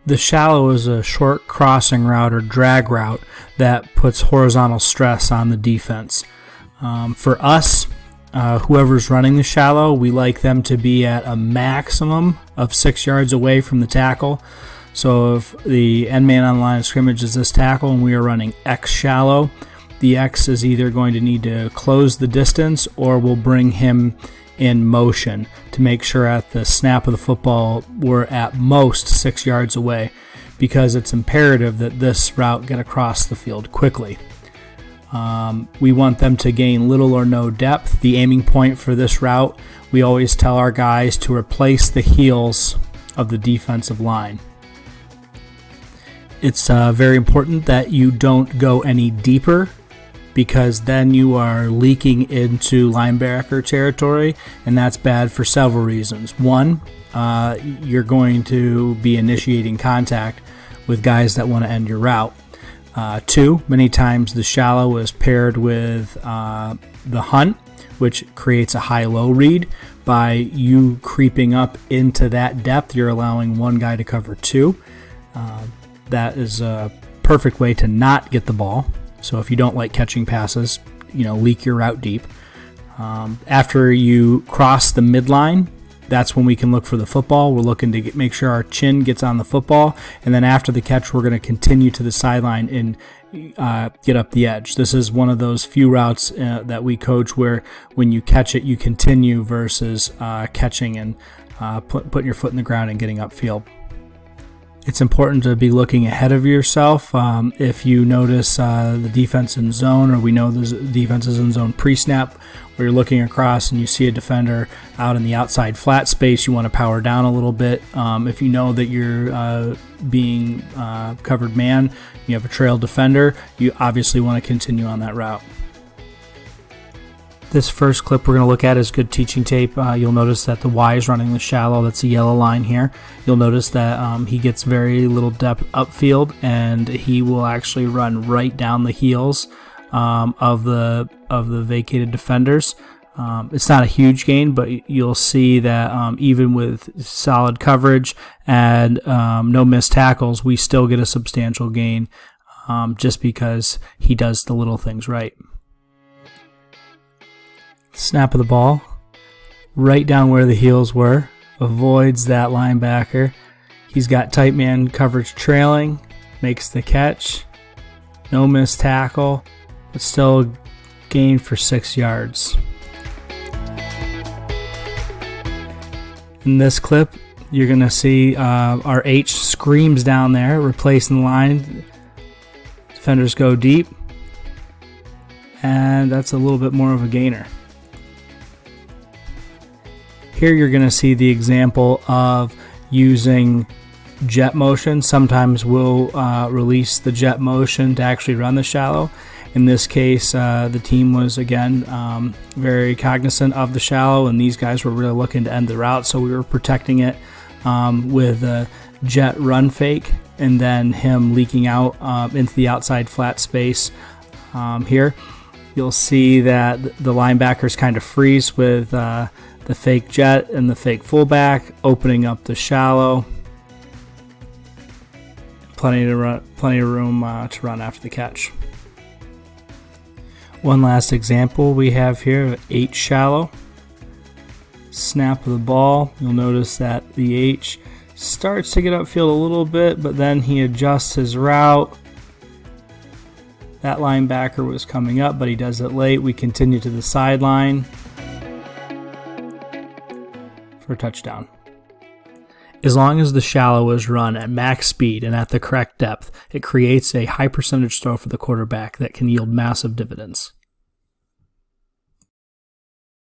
The shallow is a short crossing route or drag route that puts horizontal stress on the defense. For us, whoever's running the shallow, we like them to be at a maximum of 6 yards away from the tackle. So if the end man on the line of scrimmage is this tackle and we are running X shallow, the X is either going to need to close the distance or we'll bring him in motion to make sure at the snap of the football we're at most 6 yards away, because it's imperative that this route get across the field quickly. We want them to gain little or no depth. The aiming point for this route, we always tell our guys to replace the heels of the defensive line. It's very important that you don't go any deeper, because then you are leaking into linebacker territory, and that's bad for several reasons. One, you're going to be initiating contact with guys that want to end your route. Two, many times the shallow is paired with the hunt, which creates a high-low read. By you creeping up into that depth, you're allowing one guy to cover two. That is a perfect way to not get the ball. So if you don't like catching passes, leak your route deep. After you cross the midline, that's when we can look for the football. We're looking to make sure our chin gets on the football. And then after the catch, we're going to continue to the sideline and get up the edge. This is one of those few routes that we coach where when you catch it, you continue versus catching and putting your foot in the ground and getting upfield. It's important to be looking ahead of yourself. If you notice the defense in zone, or we know the defense is in zone pre-snap, where you're looking across and you see a defender out in the outside flat space, you want to power down a little bit. If you know that you're being covered man, you have a trail defender, you obviously want to continue on that route. This first clip we're going to look at is good teaching tape. You'll notice that the Y is running the shallow. That's a yellow line here. You'll notice that he gets very little depth upfield, and he will actually run right down the heels of the vacated defenders. It's not a huge gain, but you'll see that even with solid coverage and no missed tackles, we still get a substantial gain just because he does the little things right. Snap of the ball, right down where the heels were, avoids that linebacker. He's got tight man coverage trailing, makes the catch, no missed tackle, but still gain for 6 yards. In this clip, you're going to see our H screams down there, replacing the line. Defenders go deep, and that's a little bit more of a gainer. Here you're going to see the example of using jet motion. Sometimes we'll release the jet motion to actually run the shallow. In this case, the team was, again, very cognizant of the shallow, and these guys were really looking to end the route, so we were protecting it with a jet run fake and then him leaking out into the outside flat space here. You'll see that the linebackers kind of freeze with the fake jet and the fake fullback, opening up the shallow. Plenty of room to run after the catch. One last example we have here, 8 shallow. Snap of the ball. You'll notice that the H starts to get upfield a little bit, but then he adjusts his route. That linebacker was coming up, but he does it late. We continue to the sideline for a touchdown. As long as the shallow is run at max speed and at the correct depth, it creates a high percentage throw for the quarterback that can yield massive dividends.